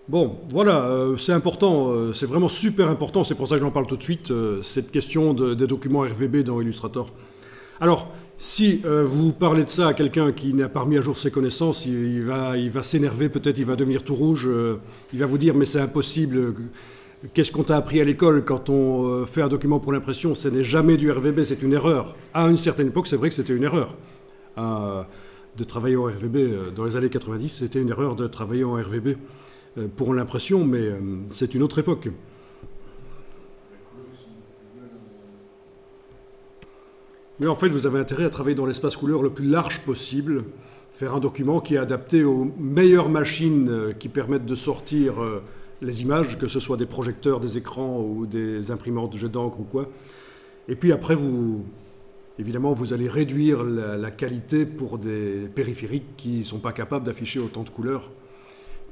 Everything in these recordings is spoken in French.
Bon, voilà, c'est important, c'est vraiment super important, c'est pour ça que j'en parle tout de suite, cette question des documents RVB dans Illustrator. Alors, si vous parlez de ça à quelqu'un qui n'a pas remis à jour ses connaissances, il va s'énerver, peut-être il va devenir tout rouge, il va vous dire mais c'est impossible, qu'est-ce qu'on t'a appris à l'école quand on fait un document pour l'impression? Ce n'est jamais du RVB, c'est une erreur. À une certaine époque, c'est vrai que c'était une erreur. De travailler en RVB dans les années 90, c'était une erreur de travailler en RVB pour l'impression, mais c'est une autre époque. Mais en fait, vous avez intérêt à travailler dans l'espace couleur le plus large possible, faire un document qui est adapté aux meilleures machines qui permettent de sortir les images, que ce soit des projecteurs, des écrans ou des imprimantes de jet d'encre ou quoi. Et puis après, évidemment, vous allez réduire la qualité pour des périphériques qui ne sont pas capables d'afficher autant de couleurs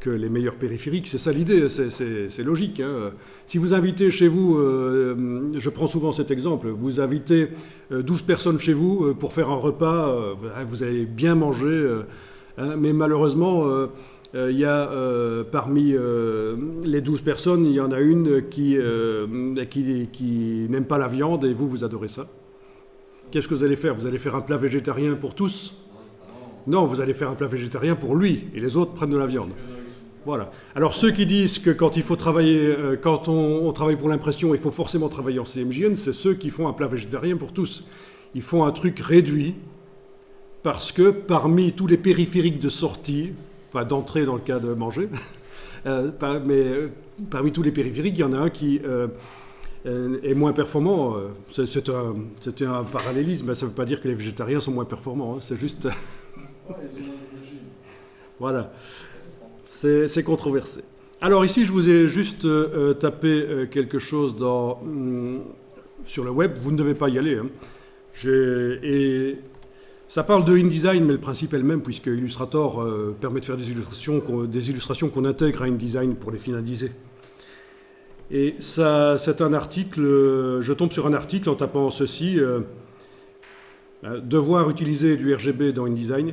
que les meilleurs périphériques. C'est ça l'idée, c'est logique. Hein. Si vous invitez chez vous, je prends souvent cet exemple, vous invitez 12 personnes chez vous pour faire un repas, vous allez bien manger, hein, mais malheureusement, il y a parmi les 12 personnes, il y en a une qui n'aime pas la viande et vous adorez ça. Qu'est-ce que vous allez faire? Vous allez faire un plat végétarien pour tous? Non, vous allez faire un plat végétarien pour lui et les autres prennent de la viande. Voilà. Alors ceux qui disent que quand il faut travailler, quand on travaille pour l'impression, il faut forcément travailler en CMJN, c'est ceux qui font un plat végétarien pour tous. Ils font un truc réduit parce que parmi tous les périphériques de sortie, enfin d'entrée dans le cas de manger, parmi tous les périphériques, il y en a un qui est moins performant. C'était un parallélisme, ça ne veut pas dire que les végétariens sont moins performants, hein, c'est juste... Voilà. C'est controversé. Alors ici, je vous ai juste tapé quelque chose sur le web. Vous ne devez pas y aller. Hein. Et ça parle de InDesign, mais le principe est le même, puisque Illustrator permet de faire des illustrations qu'on intègre à InDesign pour les finaliser. Et ça, c'est un article, je tombe sur un article en tapant ceci, devoir utiliser du RGB dans InDesign.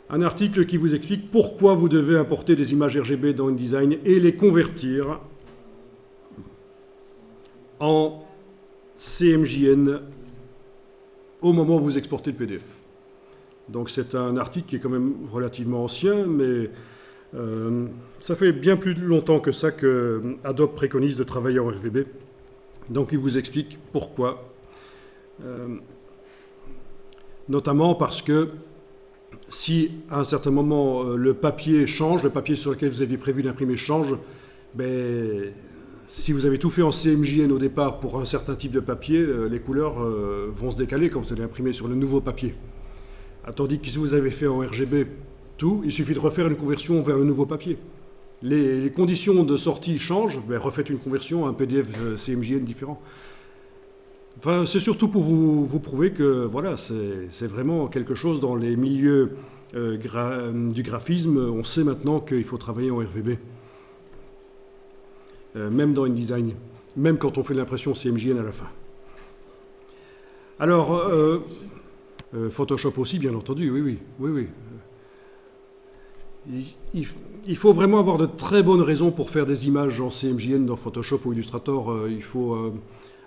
Un article qui vous explique pourquoi vous devez importer des images RGB dans InDesign et les convertir en CMJN au moment où vous exportez le PDF. Donc c'est un article qui est quand même relativement ancien, mais ça fait bien plus longtemps que ça que Adobe préconise de travailler en RGB. Donc il vous explique pourquoi. Notamment parce que si à un certain moment le papier change, le papier sur lequel vous aviez prévu d'imprimer change, ben, si vous avez tout fait en CMJN au départ pour un certain type de papier, les couleurs vont se décaler quand vous allez imprimer sur le nouveau papier. Tandis que si vous avez fait en RGB tout, il suffit de refaire une conversion vers le nouveau papier. Les conditions de sortie changent, ben, refaites une conversion à un PDF CMJN différent. Enfin, c'est surtout pour vous prouver que voilà, c'est vraiment quelque chose dans les milieux du graphisme. On sait maintenant qu'il faut travailler en RVB. Même dans InDesign. Même quand on fait l'impression CMJN à la fin. Alors, Photoshop aussi, bien entendu, oui. Il faut vraiment avoir de très bonnes raisons pour faire des images en CMJN dans Photoshop ou Illustrator. Il faut...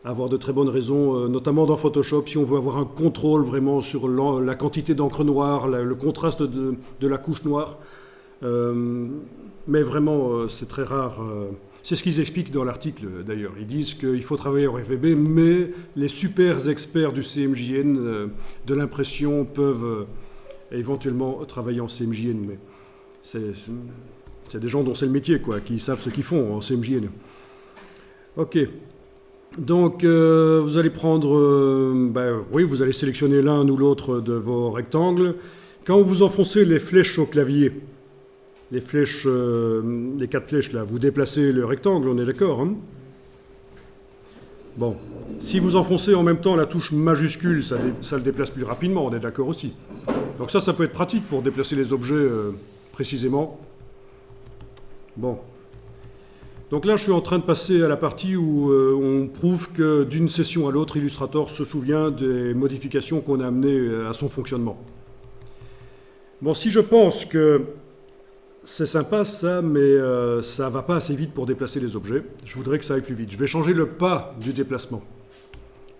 avoir de très bonnes raisons, notamment dans Photoshop, si on veut avoir un contrôle vraiment sur la quantité d'encre noire, le contraste de la couche noire. Mais vraiment, c'est très rare. C'est ce qu'ils expliquent dans l'article, d'ailleurs. Ils disent qu'il faut travailler en RVB, mais les super experts du CMJN, de l'impression, peuvent éventuellement travailler en CMJN. Mais c'est des gens dont c'est le métier, quoi, qui savent ce qu'ils font en CMJN. OK. Donc, vous allez prendre, oui, vous allez sélectionner l'un ou l'autre de vos rectangles. Quand vous enfoncez les flèches au clavier, les flèches, les 4 flèches là, vous déplacez le rectangle, on est d'accord, hein? Bon, si vous enfoncez en même temps la touche majuscule, ça le déplace plus rapidement, on est d'accord aussi. Donc ça peut être pratique pour déplacer les objets précisément. Bon. Donc là, je suis en train de passer à la partie où on prouve que d'une session à l'autre, Illustrator se souvient des modifications qu'on a amenées à son fonctionnement. Bon, si je pense que c'est sympa ça, mais ça va pas assez vite pour déplacer les objets. Je voudrais que ça aille plus vite. Je vais changer le pas du déplacement.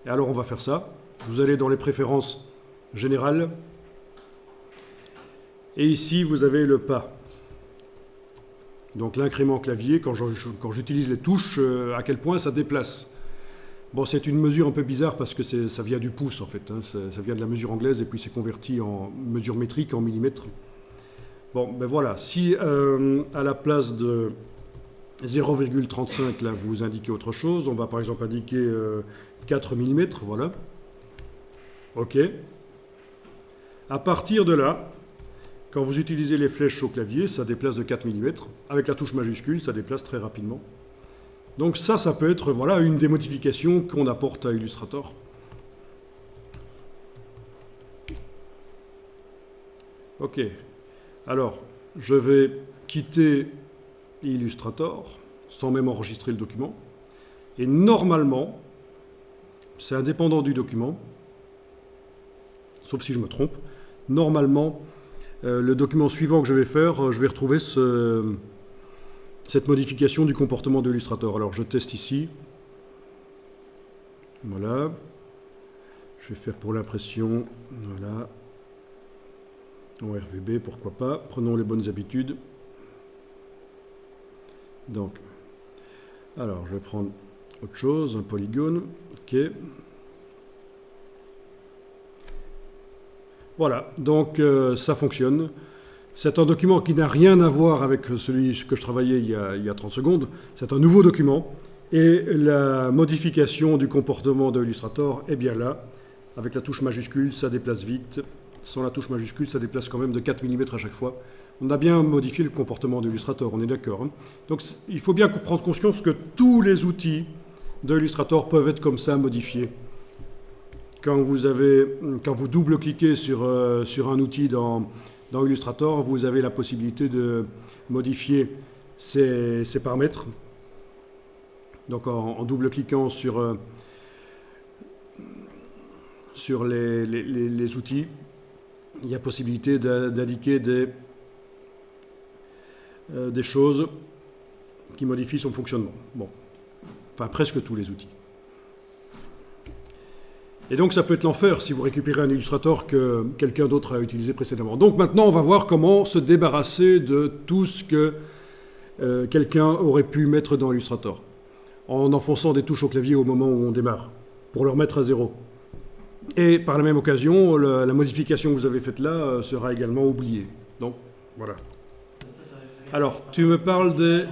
Et alors on va faire ça. Vous allez dans les préférences générales. Et ici, vous avez le pas. Donc l'incrément clavier, quand j'utilise les touches, à quel point ça déplace. Bon, c'est une mesure un peu bizarre parce que ça vient du pouce en fait. Hein. Ça vient de la mesure anglaise et puis c'est converti en mesure métrique, en millimètres. Bon, ben voilà. Si à la place de 0,35, là, vous indiquez autre chose, on va par exemple indiquer 4 mm, voilà. OK. À partir de là, quand vous utilisez les flèches au clavier, ça déplace de 4 mm. Avec la touche majuscule, ça déplace très rapidement. Donc ça peut être voilà, une des modifications qu'on apporte à Illustrator. OK. Alors, je vais quitter Illustrator, sans même enregistrer le document. Et normalement, c'est indépendant du document, sauf si je me trompe, normalement, le document suivant que je vais faire, je vais retrouver cette modification du comportement de Illustrator. Alors je teste ici. Voilà. Je vais faire pour l'impression. Voilà. En RVB, pourquoi pas. Prenons les bonnes habitudes. Donc, alors je vais prendre autre chose, un polygone. OK. Voilà, donc ça fonctionne. C'est un document qui n'a rien à voir avec celui que je travaillais il y a 30 secondes. C'est un nouveau document. Et la modification du comportement de Illustrator est bien là. Avec la touche majuscule, ça déplace vite. Sans la touche majuscule, ça déplace quand même de 4 mm à chaque fois. On a bien modifié le comportement de Illustrator, on est d'accord. Hein. Donc il faut bien prendre conscience que tous les outils de Illustrator peuvent être comme ça modifiés. Quand vous double-cliquez sur un outil dans Illustrator, vous avez la possibilité de modifier ces paramètres. Donc en double-cliquant sur les outils, il y a possibilité d'indiquer des choses qui modifient son fonctionnement. Bon, enfin presque tous les outils. Et donc ça peut être l'enfer si vous récupérez un Illustrator que quelqu'un d'autre a utilisé précédemment. Donc maintenant on va voir comment se débarrasser de tout ce que quelqu'un aurait pu mettre dans Illustrator, en enfonçant des touches au clavier au moment où on démarre, pour le remettre à zéro. Et par la même occasion, la modification que vous avez faite là sera également oubliée. Donc voilà. Alors tu me parles des...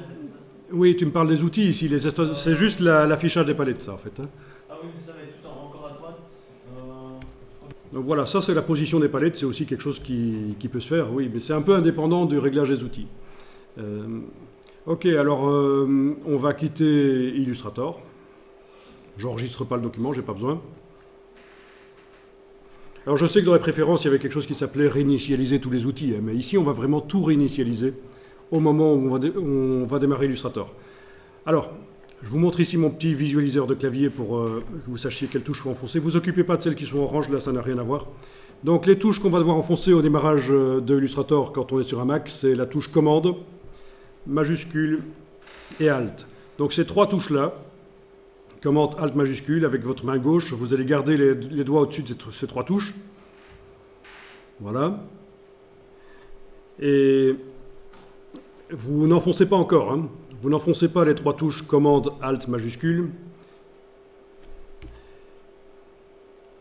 Oui, tu me parles des outils ici, c'est juste l'affichage des palettes ça en fait. Hein. Ah oui, mais ça va être tout encore à droite. Donc voilà, ça c'est la position des palettes, c'est aussi quelque chose qui peut se faire, oui, mais c'est un peu indépendant du réglage des outils. Ok, alors on va quitter Illustrator. J'enregistre pas le document, j'ai pas besoin. Alors je sais que dans les préférences, il y avait quelque chose qui s'appelait réinitialiser tous les outils, hein, mais ici on va vraiment tout réinitialiser au moment où on va démarrer Illustrator. Alors, je vous montre ici mon petit visualiseur de clavier pour que vous sachiez quelles touches il faut enfoncer. Vous occupez pas de celles qui sont orange, là ça n'a rien à voir. Donc les touches qu'on va devoir enfoncer au démarrage de Illustrator quand on est sur un Mac, c'est la touche commande, majuscule et Alt. Donc ces trois touches-là, commande, Alt, majuscule, avec votre main gauche, vous allez garder les doigts au-dessus de ces trois touches. Voilà. Et vous n'enfoncez pas encore, hein. Vous n'enfoncez pas les trois touches commande, Alt, majuscule.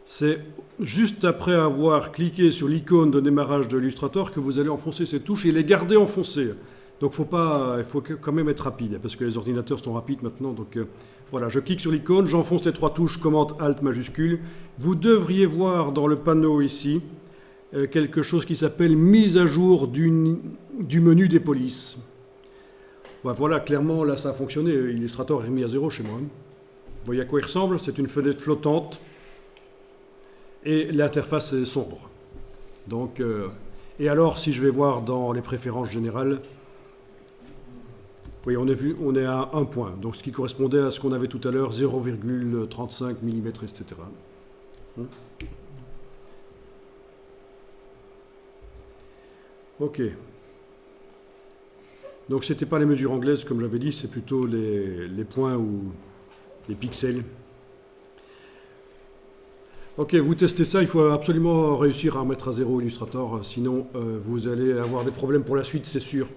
C'est juste après avoir cliqué sur l'icône de démarrage de l'Illustrator que vous allez enfoncer ces touches et les garder enfoncées. Donc il faut quand même être rapide, parce que les ordinateurs sont rapides maintenant. Donc voilà, je clique sur l'icône, j'enfonce les trois touches commande, Alt, majuscule. Vous devriez voir dans le panneau ici quelque chose qui s'appelle mise à jour du menu des polices. Voilà, clairement, là, ça a fonctionné. Illustrator est mis à zéro chez moi. Vous voyez à quoi il ressemble? C'est une fenêtre flottante. Et l'interface est sombre. Donc, et alors, si je vais voir dans les préférences générales, oui, on est à 1 point. Donc, ce qui correspondait à ce qu'on avait tout à l'heure, 0,35 mm, etc. OK. Donc ce n'était pas les mesures anglaises, comme j'avais dit, c'est plutôt les points ou les pixels. Ok, vous testez ça, il faut absolument réussir à mettre à zéro Illustrator, sinon vous allez avoir des problèmes pour la suite, c'est sûr.